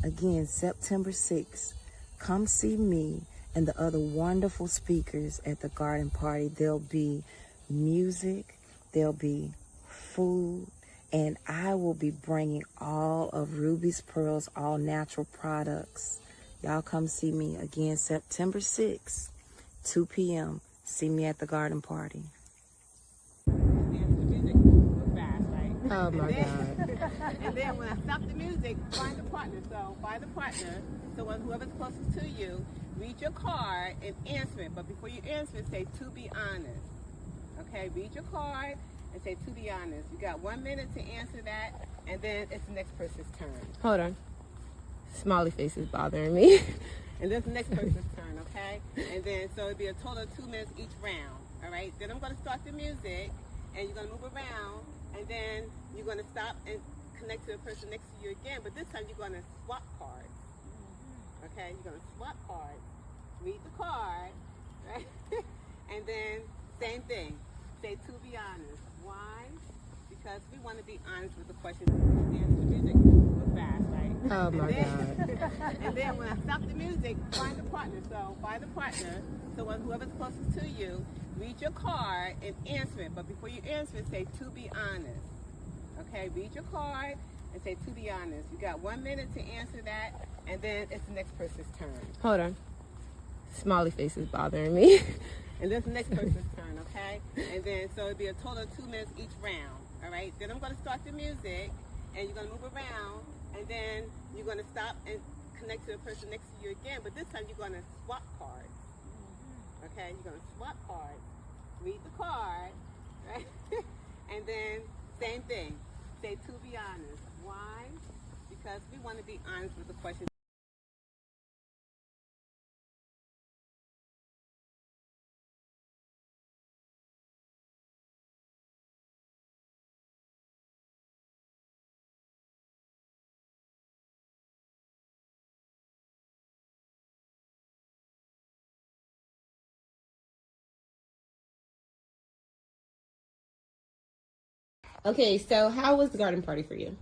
[SPEAKER 20] Again, September 6th. Come see me and the other wonderful speakers at the garden party. There'll be music, there'll be food, and I will be bringing all of Ruby's Pearls all natural products. Y'all come see me again September 6th, 2 p.m. See me at the garden party.
[SPEAKER 12] Oh my God. And then when I stop the music, find a partner. So find a partner. So whoever's closest to you, read your card and answer it. But before you answer it, say, to be honest. Okay, read your card and say, to be honest. You got 1 minute to answer that, and then it's the next person's turn.
[SPEAKER 19] Hold on. Smiley face is bothering me.
[SPEAKER 12] And then it's the next person's turn, okay? And then, so it'll be a total of 2 minutes each round, all right? Then I'm going to start the music, and you're going to move around, and then you're going to stop and connect to the person next to you again, but this time you're going to swap cards, okay? You're going to swap cards, read the card, right? And then, same thing, say, to be honest. Why? Because we want to be honest with the question. Dance to music was fast, right?
[SPEAKER 19] Oh my God.
[SPEAKER 12] And then when I stop the music, find a partner. So find a partner. So whoever's closest to you, read your card and answer it. But before you answer it, say, to be honest. Okay, read your card and say, to be honest. You got 1 minute to answer that, and then it's the next person's turn.
[SPEAKER 19] Hold on. Smiley face is bothering me.
[SPEAKER 12] And then it's the next person's turn, okay? And then, so it'll be a total of 2 minutes each round, all right? Then I'm going to start the music, and you're going to move around, and then you're going to stop and connect to the person next to you again, but this time you're going to swap cards, okay? You're going to swap cards, read the card, right? And then, same thing, say, to be honest. Why? Because we want to be honest with the question.
[SPEAKER 19] Okay, so how was the garden party for you?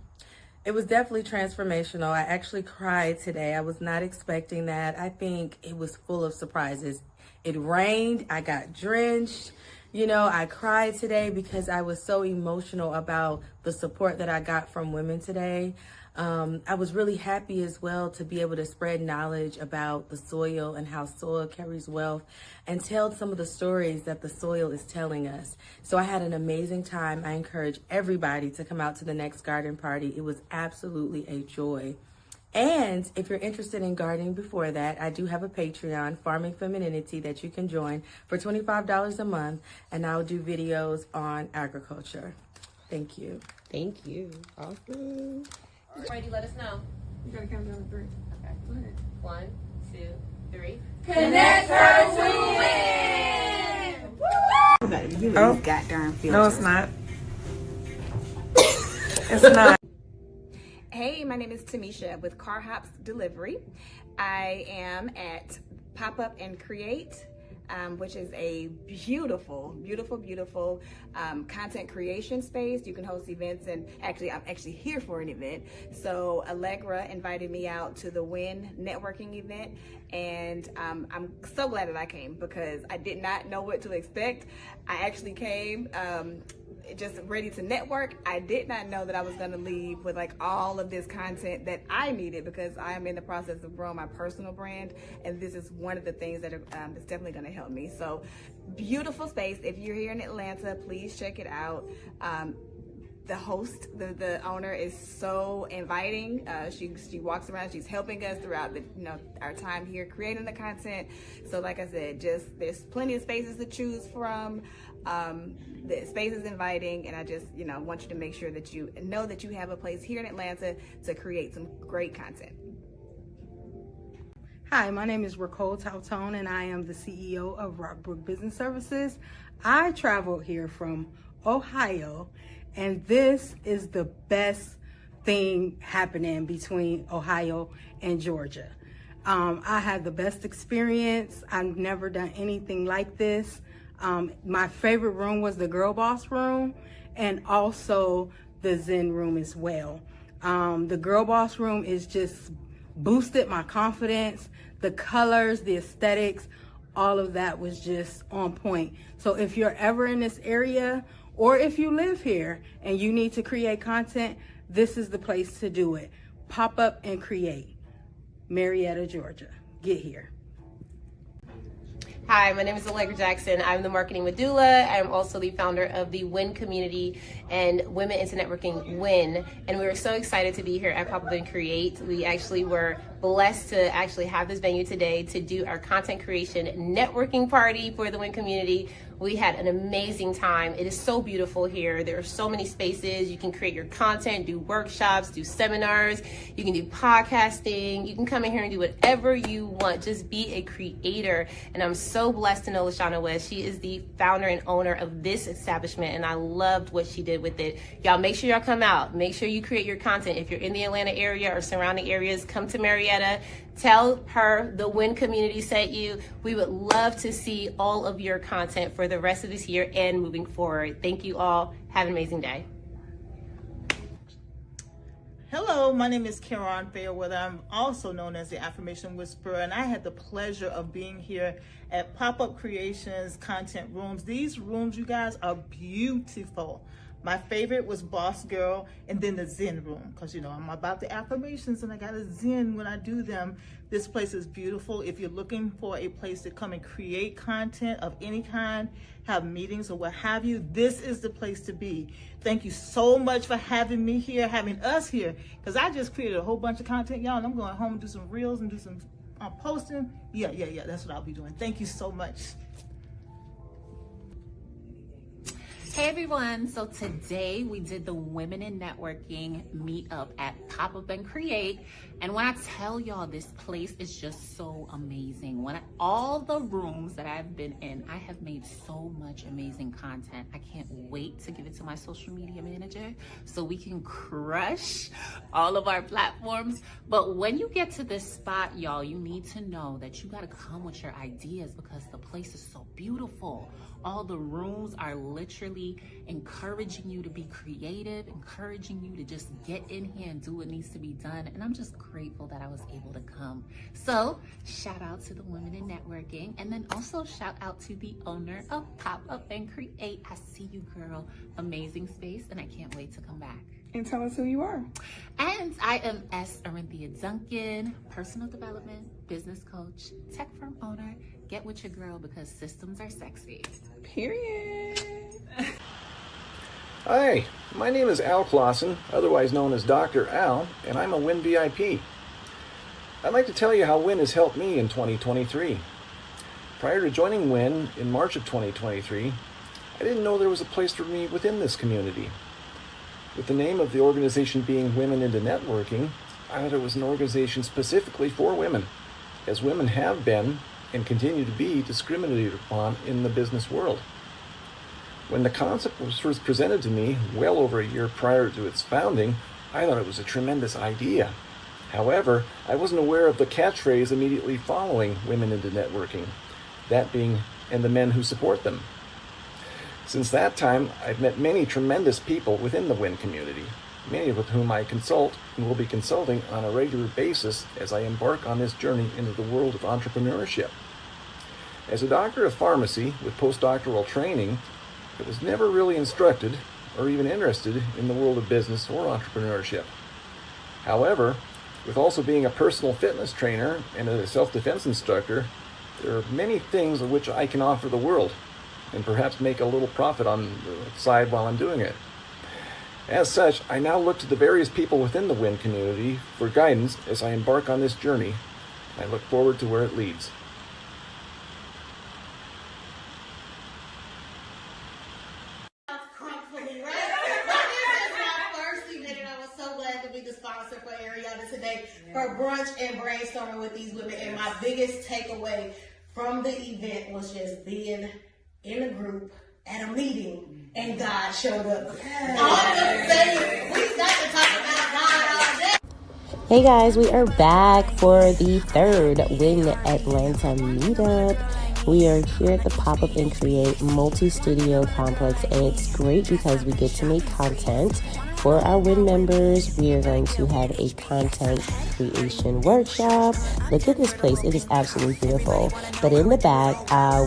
[SPEAKER 20] It was definitely transformational. I actually cried today. I was not expecting that. I think it was full of surprises. It rained, I got drenched. You know, I cried today because I was so emotional about the support that I got from women today. I was really happy as well to be able to spread knowledge about the soil and how soil carries wealth and tell some of the stories that the soil is telling us. So I had an amazing time. I encourage everybody to come out to the next garden party. It was absolutely a joy. And if you're interested in gardening before that, I do have a Patreon, Farming Femininity, that you can join for $25 a month, and I'll do videos on agriculture. Thank you.
[SPEAKER 19] Thank you. Awesome. Ready, let us know.
[SPEAKER 15] You gotta count down to 3.
[SPEAKER 19] Okay.
[SPEAKER 15] Go ahead.
[SPEAKER 19] 1, 2, 3.
[SPEAKER 15] Connect her to
[SPEAKER 21] win! Oh, goddamn filter. No, it's not.
[SPEAKER 22] It's not. Hey, my name is Tamisha with Car Hops Delivery. I am at Pop Up and Create, which is a beautiful, beautiful, beautiful content creation space. You can host events, and actually, I'm actually here for an event. So Allegra invited me out to the W.I.N networking event, and I'm so glad that I came because I did not know what to expect. I actually came just ready to network. I did not know that I was going to leave with like all of this content that I needed because I am in the process of growing my personal brand, and this is one of the things that is definitely going to help me. So beautiful space. If you're here in Atlanta, please check it out. The host, the owner, is so inviting. She walks around, she's helping us throughout our time here creating the content. So like I said, just there's plenty of spaces to choose from. The space is inviting, and I just want you to make sure that you know that you have a place here in Atlanta to create some great content.
[SPEAKER 17] Hi, my name is Ricole Tautone, and I am the CEO of Rockbrook Business Services. I traveled here from Ohio, and this is the best thing happening between Ohio and Georgia. I had the best experience. I've never done anything like this. My favorite room was the Girl Boss room, and also the Zen room as well. The Girl Boss room is just boosted my confidence. The colors, the aesthetics, all of that was just on point. So if you're ever in this area, or if you live here and you need to create content, this is the place to do it. Pop up and create. Marietta, Georgia. Get here.
[SPEAKER 4] Hi, my name is Allegra Jackson. I'm the marketing medulla. I'm also the founder of the W.I.N community and Women into Networking W.I.N. And we were so excited to be here at Pop Up and Create. We actually were blessed to actually have this venue today to do our content creation networking party for the W.I.N community. We had an amazing time. It is so beautiful here. There are so many spaces. You can create your content, do workshops, do seminars. You can do podcasting. You can come in here and do whatever you want. Just be a creator. And I'm so blessed to know LaShawna West. She is the founder and owner of this establishment, and I loved what she did with it. Y'all, make sure y'all come out. Make sure you create your content. If you're in the Atlanta area or surrounding areas, come to Marietta. Tell her the W.I.N community sent you. We would love to see all of your content for the rest of this year and moving forward. Thank you all. Have an amazing day.
[SPEAKER 6] Hello, my name is Karen Fairweather. I'm also known as the Affirmation Whisperer, and I had the pleasure of being here at Pop-Up Creations Content Rooms. These rooms, you guys, are beautiful. My favorite was Boss Girl, and then the Zen room, because you know I'm about the affirmations and I got a Zen when I do them. This place is beautiful. If you're looking for a place to come and create content of any kind, have meetings or what have you, this is the place to be. Thank you so much for having me here, having us here, because I just created a whole bunch of content, y'all, and I'm going home and do some reels and do some posting. Yeah, that's what I'll be doing. Thank you so much.
[SPEAKER 2] Hey everyone, so today we did the Women in Networking meetup at Pop Up and Create, and when I tell y'all this place is just so amazing. All the rooms that I've been in, I have made so much amazing content. I can't wait to give it to my social media manager so we can crush all of our platforms. But when you get to this spot, y'all, you need to know that you gotta come with your ideas because the place is so beautiful. All the rooms are literally encouraging you to be creative, encouraging you to just get in here and do what needs to be done. And I'm just grateful that I was able to come. So shout out to the Women in Networking, and then also shout out to the owner of Pop Up and Create. I see you, girl. Amazing space, and I can't wait to come back.
[SPEAKER 18] And tell us who you are.
[SPEAKER 2] And I am S. Arinthia Duncan, personal development, business coach, tech firm owner. Get with your girl because systems are sexy.
[SPEAKER 18] Period.
[SPEAKER 3] Hi, my name is Al Clausen, otherwise known as Dr. Al, and I'm a W.I.N VIP. I'd like to tell you how W.I.N has helped me in 2023. Prior to joining W.I.N in March of 2023, I didn't know there was a place for me within this community. With the name of the organization being Women into Networking, I thought it was an organization specifically for women, as women have been and continue to be discriminated upon in the business world. When the concept was first presented to me well over a year prior to its founding, I thought it was a tremendous idea. However, I wasn't aware of the catchphrase immediately following Women into Networking, that being, and the men who support them. Since that time, I've met many tremendous people within the W.I.N community, many with whom I consult and will be consulting on a regular basis as I embark on this journey into the world of entrepreneurship. As a doctor of pharmacy with postdoctoral training, I was never really instructed or even interested in the world of business or entrepreneurship. However, with also being a personal fitness trainer and a self-defense instructor, there are many things of which I can offer the world and perhaps make a little profit on the side while I'm doing it. As such, I now look to the various people within the W.I.N community for guidance as I embark on this journey. I look forward to where it leads.
[SPEAKER 12] Today.
[SPEAKER 5] for brunch and brainstorming with these women. And my biggest takeaway from the event was just being in a group at a meeting and God showed up. I'm just saying, we got to talk about God all day.
[SPEAKER 4] Hey guys, we are back for the third W.I.N Atlanta meetup. We are here at the Pop-Up and Create multi-studio complex, and it's great because we get to make content for our W.I.N members. We are going to have a content creation workshop. Look at this place. It is absolutely beautiful. But in the back,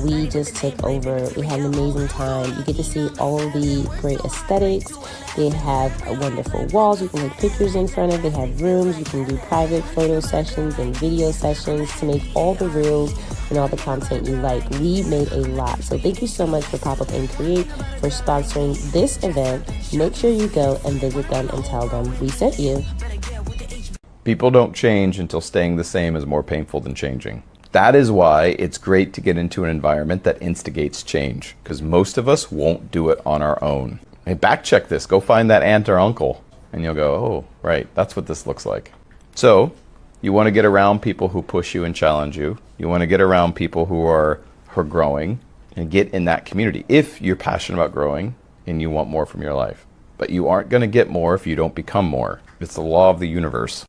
[SPEAKER 4] we just took over. We had an amazing time. You get to see all the great aesthetics. They have wonderful walls you can take pictures in front of. They have rooms. You can do private photo sessions and video sessions to make all the reels and all the content you like. We made a lot. So thank you so much for Pop-Up and Create for sponsoring this event. Make sure you go and visit them and tell them we sent you.
[SPEAKER 7] People don't change until staying the same is more painful than changing. That is why it's great to get into an environment that instigates change, because most of us won't do it on our own. Hey, back check this. Go find that aunt or uncle, and you'll go, oh, right, that's what this looks like. So you want to get around people who push you and challenge you. You want to get around people who are growing and get in that community if you're passionate about growing and you want more from your life. But you aren't going to get more if you don't become more. It's the law of the universe.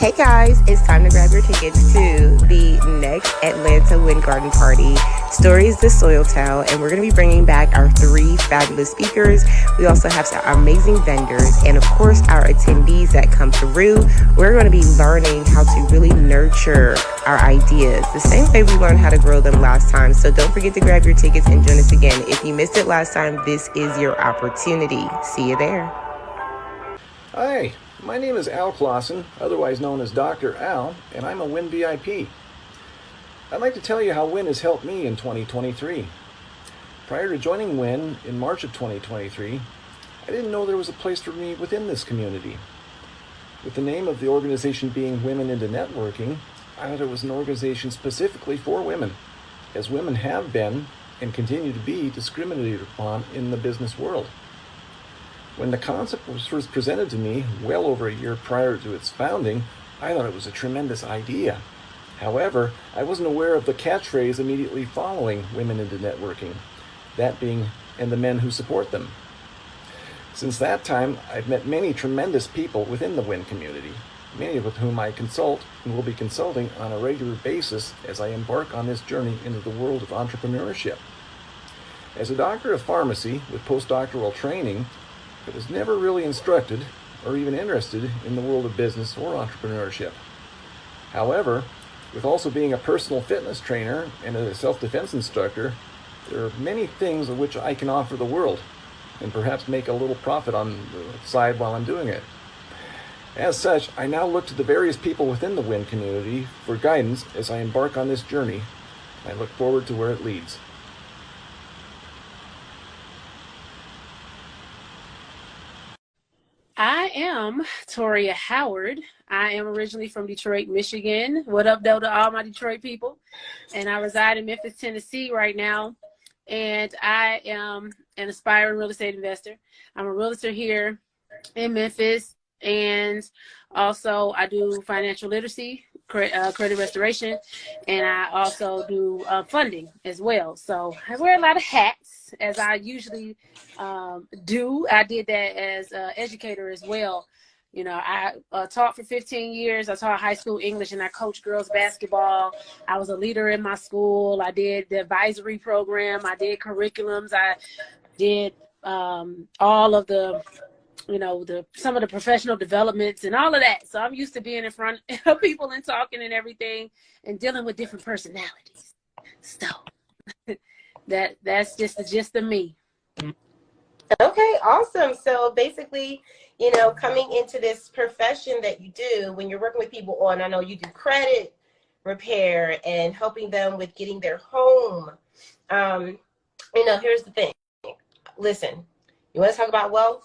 [SPEAKER 4] Hey guys, it's time to grab your tickets to the next Atlanta W.I.N Garden Party. Stories the Soil Tell, and we're going to be bringing back our 3 fabulous speakers. We also have some amazing vendors, and of course our attendees that come through. We're going to be learning how to really nurture our ideas the same way we learned how to grow them last time. So don't forget to grab your tickets and join us again. If you missed it last time, this is your opportunity. See you there.
[SPEAKER 3] Hi, my name is Al Clausen, otherwise known as Dr. Al, and I'm a W.I.N VIP. I'd like to tell you how W.I.N has helped me in 2023. Prior to joining W.I.N in March of 2023, I didn't know there was a place for me within this community. With the name of the organization being Women into Networking, I thought it was an organization specifically for women, as women have been and continue to be discriminated upon in the business world. When the concept was first presented to me well over a year prior to its founding, I thought it was a tremendous idea. However, I wasn't aware of the catchphrase immediately following Women into Networking, that being, and the men who support them. Since that time, I've met many tremendous people within the W.I.N community, many with whom I consult and will be consulting on a regular basis as I embark on this journey into the world of entrepreneurship. As a doctor of pharmacy with postdoctoral training, I was never really instructed or even interested in the world of business or entrepreneurship. However, with also being a personal fitness trainer and a self-defense instructor, there are many things of which I can offer the world and perhaps make a little profit on the side while I'm doing it. As such, I now look to the various people within the W.I.N community for guidance as I embark on this journey. I look forward to where it leads.
[SPEAKER 23] I am Toria Howard. I am originally from Detroit, Michigan. What up, though, to all my Detroit people? And I reside in Memphis, Tennessee right now. And I am an aspiring real estate investor. I'm a realtor here in Memphis. And also I do financial literacy, credit restoration, and I also do funding as well. So I wear a lot of hats, as I usually do. I did that as an educator as well. You know, I taught for 15 years. I taught high school English and I coached girls basketball. I was a leader in my school. I did the advisory program. I did curriculums. I did all of the, you know, some of the professional developments and all of that. So I'm used to being in front of people and talking and everything and dealing with different personalities. So that's just the gist of me.
[SPEAKER 4] Okay, awesome. So basically, you know, coming into this profession that you do, when you're working with people on, I know you do credit repair and helping them with getting their home. You know, here's the thing. Listen, you want to talk about wealth?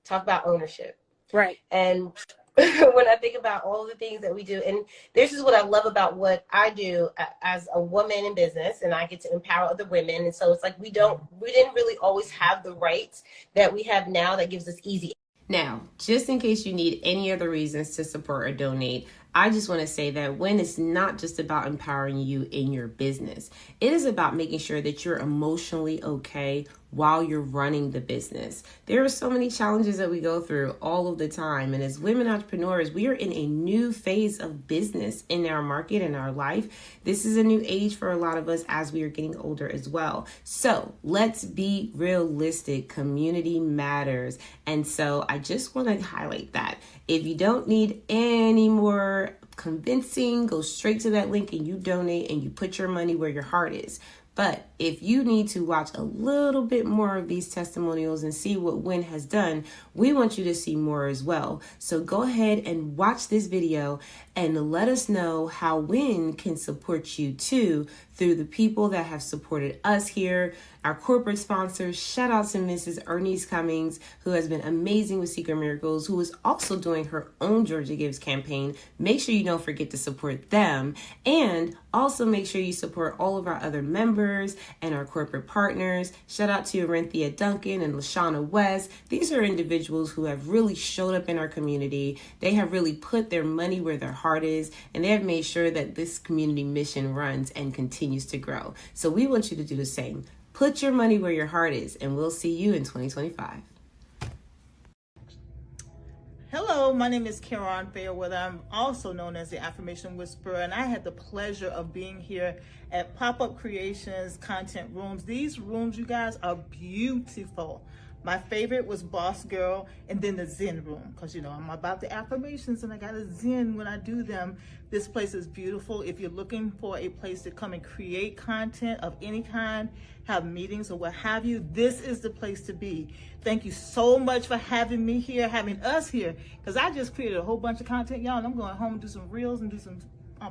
[SPEAKER 4] Talk about ownership.
[SPEAKER 23] Right.
[SPEAKER 4] And when I think about all the things that we do, and this is what I love about what I do as a woman in business, and I get to empower other women. And so it's like we didn't really always have the rights that we have now that gives us easy. Now, just in case you need any other reasons to support or donate, I just want to say that WIN is not just about empowering you in your business. It is about making sure that you're emotionally okay while you're running the business. There are so many challenges that we go through all of the time. And as women entrepreneurs, we are in a new phase of business in our market and our life. This is a new age for a lot of us as we are getting older as well. So let's be realistic. Community matters. And so I just want to highlight that. If you don't need any more convincing, go straight to that link and you donate and you put your money where your heart is. But if you need to watch a little bit more of these testimonials and see what WIN has done, we want you to see more as well. So go ahead and watch this video and let us know how WIN can support you too through the people that have supported us here, our corporate sponsors. Shout out to Mrs. Ernest Cummings, who has been amazing with Secret Miracles, who is also doing her own Georgia Gives campaign. Make sure you don't forget to support them. And also make sure you support all of our other members and our corporate partners. Shout out to Arinthia Duncan and Lashana West. These are individuals who have really showed up in our community. They have really put their money where their heart is, and they have made sure that this community mission runs and continues to grow. So we want you to do the same. Put your money where your heart is, and we'll see you in 2025.
[SPEAKER 6] Hello, my name is Karen Fairweather. I'm also known as the Affirmation Whisperer, and I had the pleasure of being here at Pop-Up Creations Content Rooms. These rooms, you guys, are beautiful. My favorite was Boss Girl and then the Zen room, because you know I'm about the affirmations and I got a Zen when I do them. This place is beautiful. If you're looking for a place to come and create content of any kind, have meetings or what have you, this is the place to be. Thank you so much for having me here, having us here, because I just created a whole bunch of content, y'all, and I'm going home and do some reels and do some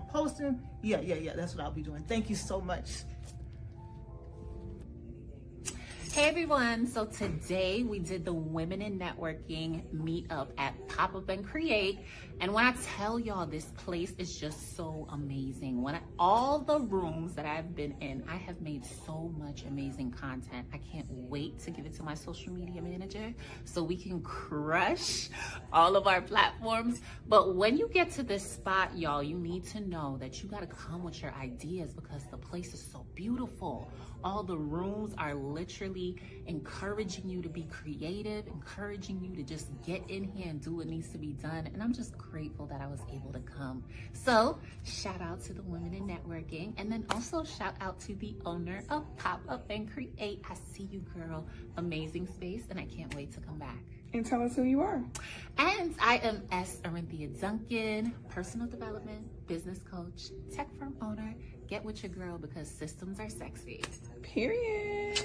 [SPEAKER 6] posting. Yeah, that's what I'll be doing. Thank you so much.
[SPEAKER 2] Hey everyone, so today we did the Women in Networking meetup at Pop-Up and Create. And when I tell y'all, this place is just so amazing. All the rooms that I've been in, I have made so much amazing content. I can't wait to give it to my social media manager so we can crush all of our platforms. But when you get to this spot, y'all, you need to know that you gotta come with your ideas because the place is so beautiful. All the rooms are literally encouraging you to be creative, encouraging you to just get in here and do what needs to be done. And I'm just grateful that I was able to come. So shout out to the Women in Networking, and then also shout out to the owner of Pop-Up and Create. I see you, girl. Amazing space, and I can't wait to come back.
[SPEAKER 18] And tell us who you are.
[SPEAKER 2] And I am S. Arinthia Duncan, personal development, business coach, tech firm owner. Get with your girl because systems are sexy.
[SPEAKER 18] Period.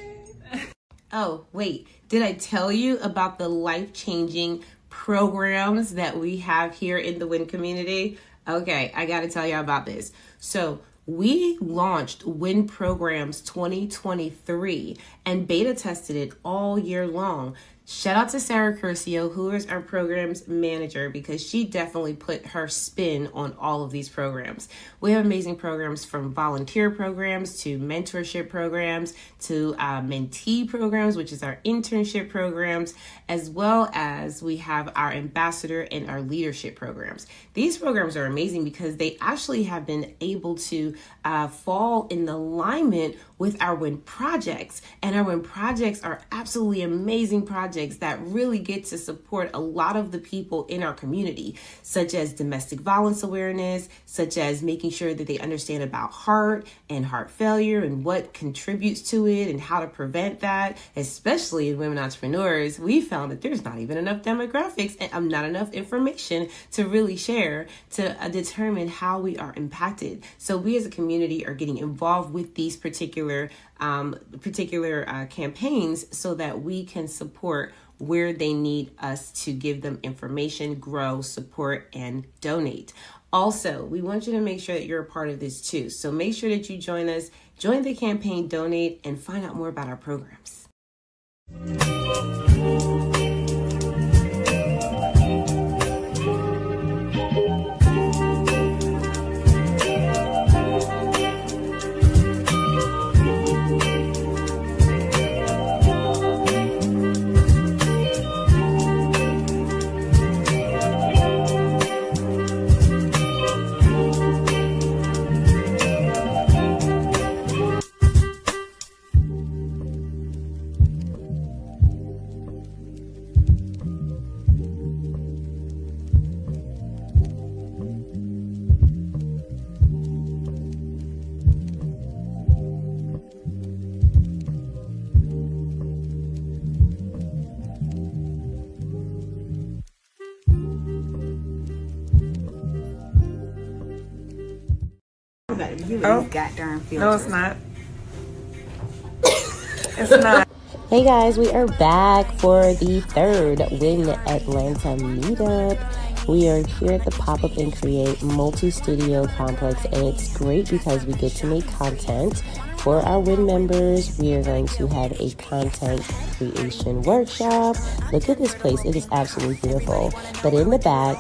[SPEAKER 4] Oh, wait, did I tell you about the life-changing programs that we have here in the WIN community? Okay, I got to tell you about this. So we launched WIN Programs 2023 and beta tested it all year long. Shout out to Sarah Curcio, who is our programs manager, because she definitely put her spin on all of these programs. We have amazing programs from volunteer programs to mentorship programs to mentee programs, which is our internship programs, as well as we have our ambassador and our leadership programs. These programs are amazing because they actually have been able to fall in alignment with our WIN projects. And our WIN projects are absolutely amazing projects
[SPEAKER 1] projects that really get to support a lot of the people in our community, such as domestic violence awareness, such as making sure that they understand about heart and heart failure and what contributes to it and how to prevent that, especially in women entrepreneurs. We found that there's not even enough demographics and not enough information to really share to determine how we are impacted. So we as a community are getting involved with these particular campaigns so that we can support where they need us to give them information, grow, support, and donate. Also, we want you to make sure that you're a part of this too. So make sure that you join us, join the campaign, donate, and find out more about our programs.
[SPEAKER 21] Oh, no, it's not. It's not.
[SPEAKER 9] Hey guys, we are back for the third W.I.N Atlanta meetup. We are here at the Pop-Up and Create multi-studio complex, and it's great because we get to make content for our W.I.N members. We are going to have a content creation workshop. Look at this place. It is absolutely beautiful. But in the back,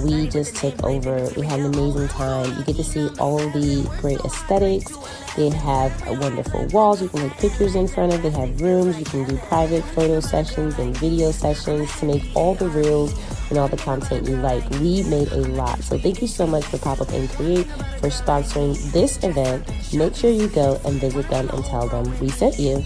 [SPEAKER 9] we just took over. We had an amazing time. You get to see all the great aesthetics. They have wonderful walls you can take pictures in front of. They have rooms. You can do private photo sessions and video sessions to make all the reels and all the content you like. We made a lot. So thank you so much for Pop-Up and Create for sponsoring this event. Make sure you go and visit them and tell them we sent you.